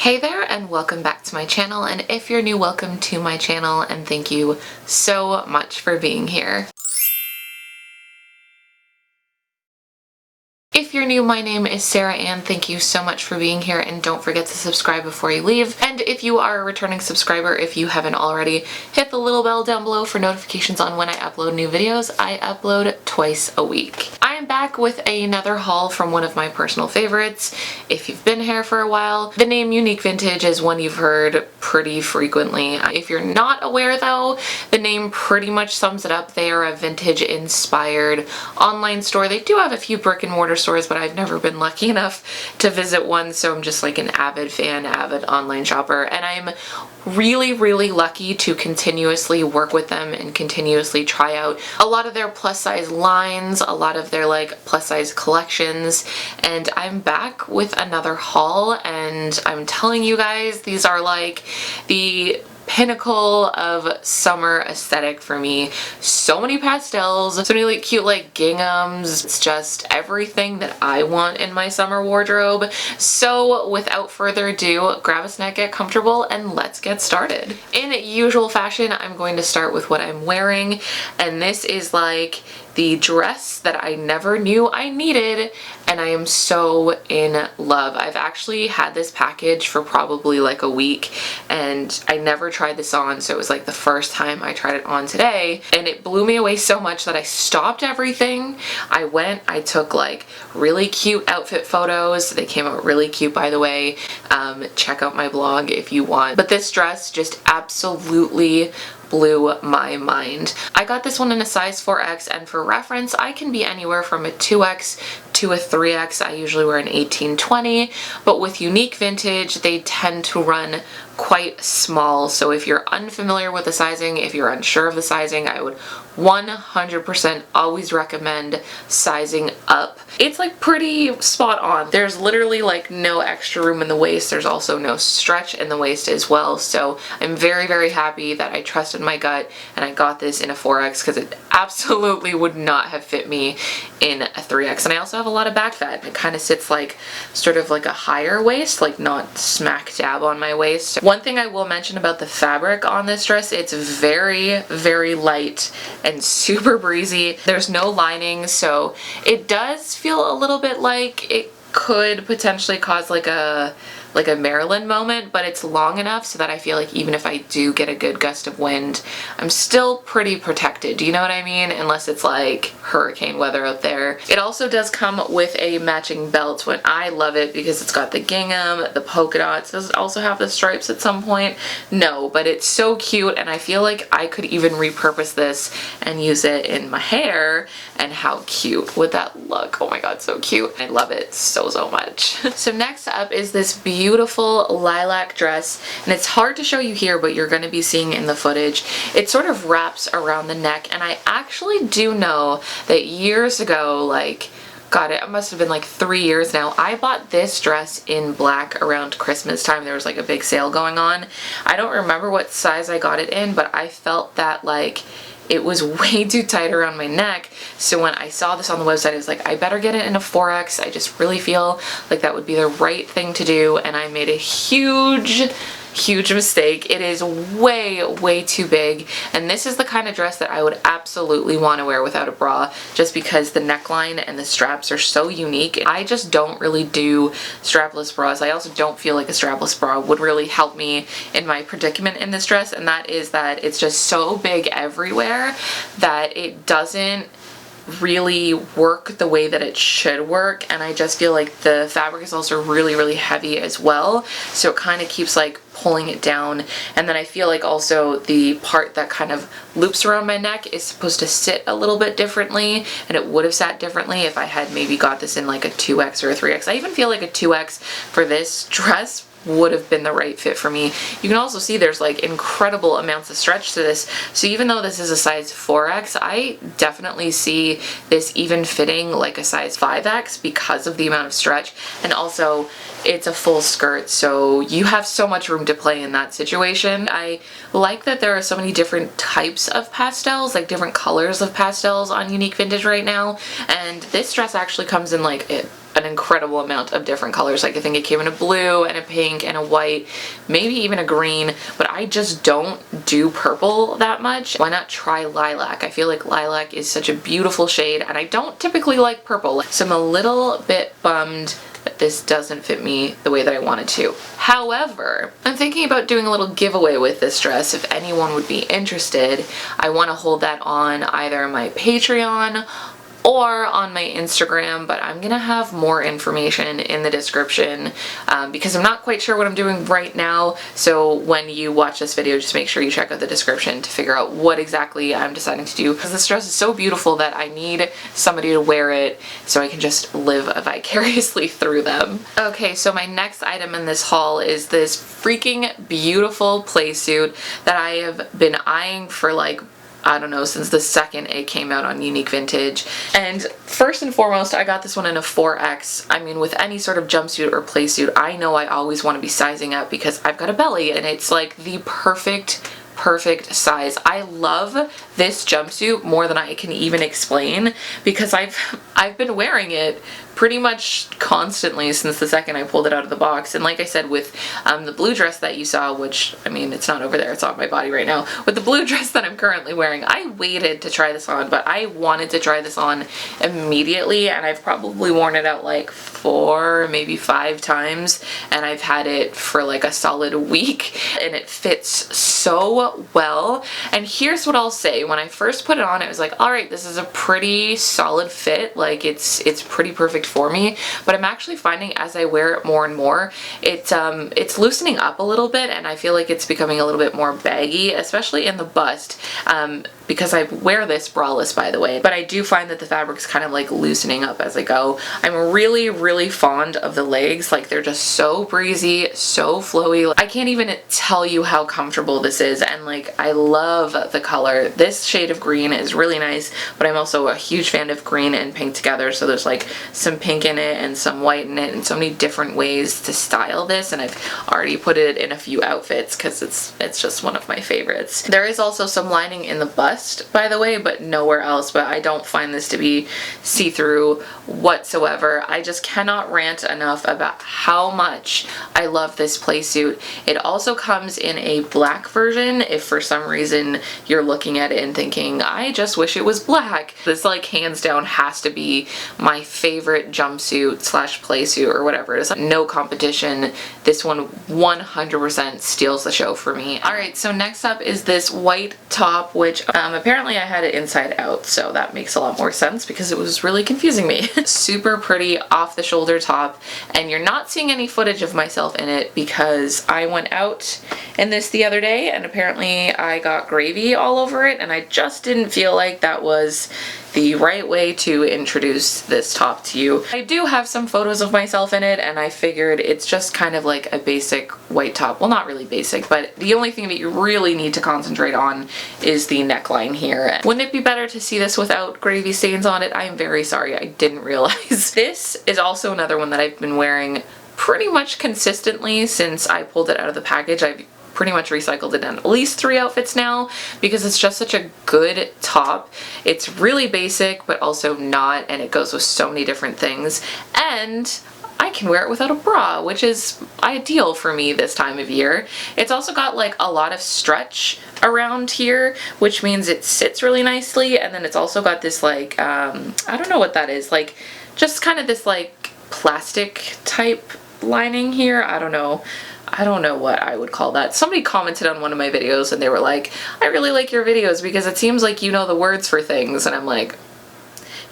Hey there and welcome back to my channel, and if you're new, welcome to my channel and thank you so much for being here. If you're new, my name is Sarah and thank you so much for being here, and don't forget to subscribe before you leave. And if you are a returning subscriber, if you haven't already, hit the little bell down below for notifications on when I upload new videos. I upload twice a week. I am back with another haul from one of my personal favorites. If you've been here for a while, the name Unique Vintage is one you've heard pretty frequently. If you're not aware though, the name pretty much sums it up. They are a vintage inspired online store. They do have a few brick and mortar stores, but I've never been lucky enough to visit one, so I'm just like an avid fan, avid online shopper, and I'm really lucky to continuously work with them and continuously try out a lot of their plus size lines, a lot of their like plus size collections, and I'm back with another haul, and I'm telling you guys, these are like the pinnacle of summer aesthetic for me. So many pastels, so many like cute like ginghams. It's just everything that I want in my summer wardrobe. So without further ado, grab a snack, get comfortable, and let's get started. In usual fashion, I'm going to start with what I'm wearing, and this is like the dress that I never knew I needed, and I am so in love. I've actually had this package for probably like a week and I never tried this on, so it was like the first time I tried it on today, and it blew me away so much that I stopped everything. I took like really cute outfit photos. They came out really cute, by the way. Check out my blog if you want. But this dress just absolutely blew my mind. I got this one in a size 4X, and for reference, I can be anywhere from a 2X to a 3X. I usually wear an 18-20, but with Unique Vintage, they tend to run quite small. So if you're unfamiliar with the sizing, if you're unsure of the sizing, I would 100% always recommend sizing up. It's like pretty spot on. There's literally like no extra room in the waist. There's also no stretch in the waist as well. So I'm very happy that I trusted my gut and I got this in a 4X, because it absolutely would not have fit me in a 3X. And I also have a lot of back fat. It kind of sits like sort of like a higher waist, like not smack dab on my waist. One thing I will mention about the fabric on this dress, it's very light and super breezy. There's no lining, so it does feel a little bit like it could potentially cause like a Maryland moment, but it's long enough so that I feel like even if I do get a good gust of wind, I'm still pretty protected. Do you know what I mean? Unless it's like hurricane weather out there. It also does come with a matching belt, when I love it because it's got the gingham, the polka dots. Does it also have the stripes at some point? No, but it's so cute, and I feel like I could even repurpose this and use it in my hair, and how cute would that look? Oh my god, so cute. I love it so much. So next up is this beautiful lilac dress, and it's hard to show you here, but you're going to be seeing in the footage. It sort of wraps around the neck, and I actually do know that years ago, like, God, it must have been like 3 years now, I bought this dress in black around Christmas time. There was like a big sale going on. I don't remember what size I got it in, but I felt that like it was way too tight around my neck. So when I saw this on the website, I was like, I better get it in a 4X. I just really feel like that would be the right thing to do, and I made a huge mistake. It is way too big, and this is the kind of dress that I would absolutely want to wear without a bra, just because the neckline and the straps are so unique. I just don't really do strapless bras. I also don't feel like a strapless bra would really help me in my predicament in this dress, and that is that it's just so big everywhere that it doesn't really work the way that it should work, and I just feel like the fabric is also really heavy as well, so it kind of keeps like pulling it down. And then I feel like also the part that kind of loops around my neck is supposed to sit a little bit differently, and it would have sat differently if I had maybe got this in like a 2X or a 3X. I even feel like a 2X for this dress would have been the right fit for me. You can also see there's like incredible amounts of stretch to this, so even though this is a size 4X, I definitely see this even fitting like a size 5X because of the amount of stretch. And also it's a full skirt, so you have so much room to play in that situation. I like that there are so many different types of pastels, like different colors of pastels on Unique Vintage right now, and this dress actually comes in like an incredible amount of different colors. Like I think it came in a blue and a pink and a white, maybe even a green, but I just don't do purple that much. Why not try lilac? I feel like lilac is such a beautiful shade and I don't typically like purple. So I'm a little bit bummed that this doesn't fit me the way that I wanted to. However, I'm thinking about doing a little giveaway with this dress. If anyone would be interested, I want to hold that on either my Patreon or on my Instagram, but I'm gonna have more information in the description because I'm not quite sure what I'm doing right now. So when you watch this video, just make sure you check out the description to figure out what exactly I'm deciding to do, because this dress is so beautiful that I need somebody to wear it so I can just live vicariously through them. Okay, so my next item in this haul is this freaking beautiful Playsuit that I have been eyeing for like, I don't know, since the second it came out on Unique Vintage. And first and foremost, I got this one in a 4X. I mean, with any sort of jumpsuit or playsuit, I know I always want to be sizing up because I've got a belly and it's like the perfect size. I love this jumpsuit more than I can even explain because I've been wearing it pretty much constantly since the second I pulled it out of the box. And like I said, with the blue dress that you saw, which, I mean, it's not over there, it's on my body right now. With the blue dress that I'm currently wearing, I waited to try this on, but I wanted to try this on immediately, and I've probably worn it out like 4, maybe 5 times, and I've had it for like a solid week, and it fits so well. And here's what I'll say, when I first put it on, it was like, all right, this is a pretty solid fit, like it's pretty perfect for me, but I'm actually finding as I wear it more and more, it's loosening up a little bit, and I feel like it's becoming a little bit more baggy, especially in the bust, because I wear this braless, by the way, but I do find that the fabric's kind of like loosening up as I go. I'm really fond of the legs, like they're just so breezy, so flowy. I can't even tell you how comfortable this is, and like I love the color. This shade of green is really nice, but I'm also a huge fan of green and pink together, so there's like some pink in it and some white in it and so many different ways to style this, and I've already put it in a few outfits because it's just one of my favorites. There is also some lining in the bust, by the way, but nowhere else, but I don't find this to be see-through whatsoever. I just cannot rant enough about how much I love this Playsuit. It also comes in a black version if for some reason you're looking at it and thinking, I just wish it was black. This like hands down has to be my favorite jumpsuit slash playsuit or whatever it is. No competition. This one 100% steals the show for me. Alright, so next up is this white top, which apparently I had it inside out, so that makes a lot more sense because it was really confusing me. Super pretty off the shoulder top, and you're not seeing any footage of myself in it because I went out in this the other day and apparently I got gravy all over it, and I just didn't feel like that was the right way to introduce this top to you. I do have some photos of myself in it, and I figured it's just kind of like a basic white top. Well, not really basic, but the only thing that you really need to concentrate on is the neckline here. Wouldn't it be better to see this without gravy stains on it? I'm very sorry, I didn't realize. This is also another one that I've been wearing pretty much consistently since I pulled it out of the package. I've pretty much recycled it in at least 3 outfits now because it's just such a good top. It's really basic but also not, and it goes with so many different things, and I can wear it without a bra, which is ideal for me this time of year. It's also got like a lot of stretch around here, which means it sits really nicely, and then it's also got this like I don't know what that is, like just kind of this like plastic type lining here. I don't know what I would call that. Somebody commented on one of my videos and they were like, I really like your videos because it seems like you know the words for things, and I'm like,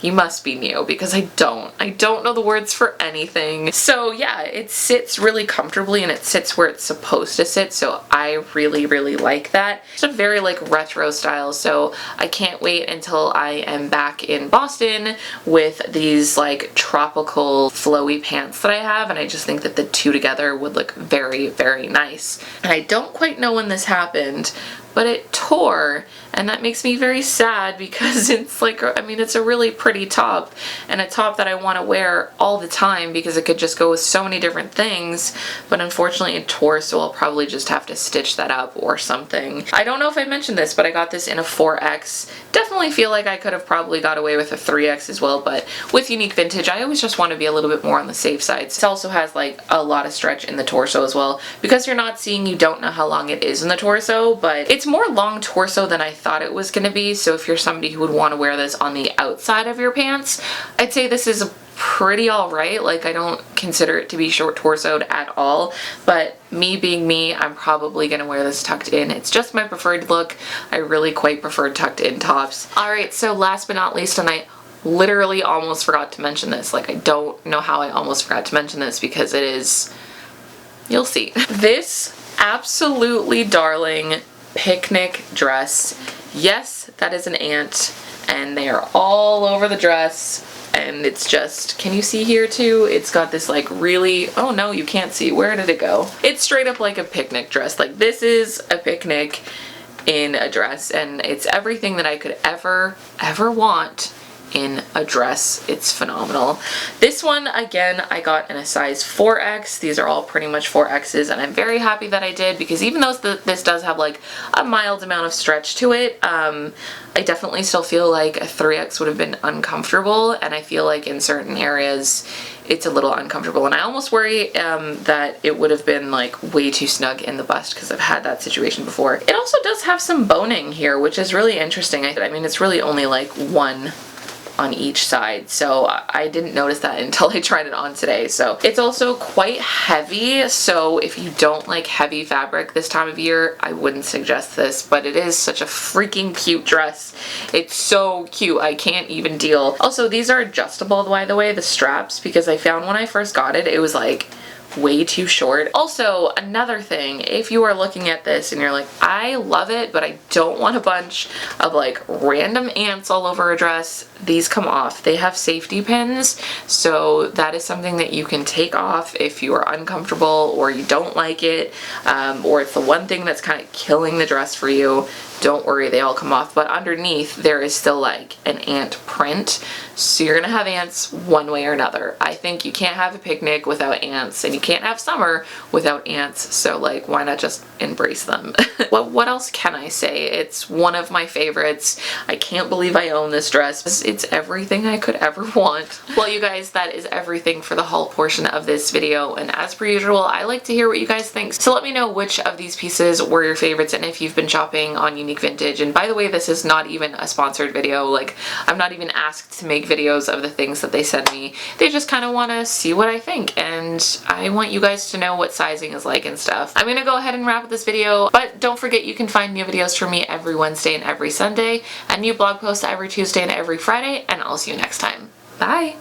you must be new because I don't know the words for anything. So yeah, it sits really comfortably and it sits where it's supposed to sit, so I really like that. It's a very like retro style, so I can't wait until I am back in Boston with these like tropical flowy pants that I have, and I just think that the two together would look very nice. And I don't quite know when this happened, but it tore, and that makes me very sad because it's like, I mean, it's a really pretty pretty top and a top that I want to wear all the time because it could just go with so many different things, but unfortunately it tore, so I'll probably just have to stitch that up or something. I don't know if I mentioned this, but I got this in a 4X. Definitely feel like I could have probably got away with a 3X as well, but with Unique Vintage, I always just want to be a little bit more on the safe side. It also has like a lot of stretch in the torso as well. Because you're not seeing, you don't know how long it is in the torso, but it's more long torso than I thought it was going to be, so if you're somebody who would want to wear this on the outside of your pants, I'd say this is pretty alright. Like, I don't consider it to be short torsoed at all, but me being me, I'm probably gonna wear this tucked in. It's just my preferred look. I really quite prefer tucked in tops. Alright, so last but not least, and I literally almost forgot to mention this. Like, I don't know how I almost forgot to mention this because it is, you'll see. This absolutely darling picnic dress. Yes, that is an ant, and they are all over the dress. And it's just, can you see here too? It's got this like really, oh no, you can't see. Where did it go? It's straight up like a picnic dress. Like, this is a picnic in a dress, and it's everything that I could ever want in a dress. It's phenomenal. This one, again, I got in a size 4X. These are all pretty much 4Xs, and I'm very happy that I did, because even though this does have like a mild amount of stretch to it, I definitely still feel like a 3X would have been uncomfortable, and I feel like in certain areas it's a little uncomfortable, and I almost worry that it would have been like way too snug in the bust, because I've had that situation before. It also does have some boning here, which is really interesting. I mean, it's really only like one on each side, so I didn't notice that until I tried it on today. So it's also quite heavy, so if you don't like heavy fabric this time of year, I wouldn't suggest this, but it is such a freaking cute dress. It's so cute, I can't even deal. Also, these are adjustable, by the way, the straps, because I found when I first got it, it was like way too short. Also, another thing, if you are looking at this and you're like, I love it, but I don't want a bunch of like random ants all over a dress, these come off. They have safety pins, so that is something that you can take off if you are uncomfortable or you don't like it, or it's the one thing that's kind of killing the dress for you. Don't worry, they all come off, but underneath there is still like an ant print, so you're gonna have ants one way or another. I think you can't have a picnic without ants, and you can't have summer without ants, so like, why not just embrace them? What else can I say? It's one of my favorites. I can't believe I own this dress. It's everything I could ever want. Well, you guys, that is everything for the haul portion of this video, and as per usual, I like to hear what you guys think, so let me know which of these pieces were your favorites and if you've been shopping on Unique Vintage. And by the way, this is not even a sponsored video. Like, I'm not even asked to make videos of the things that they send me. They just kind of want to see what I think, and I want you guys to know what sizing is like and stuff. I'm gonna go ahead and wrap up this video, but don't forget you can find new videos from me every Wednesday and every Sunday, and new blog posts every Tuesday and every Friday, and I'll see you next time. Bye!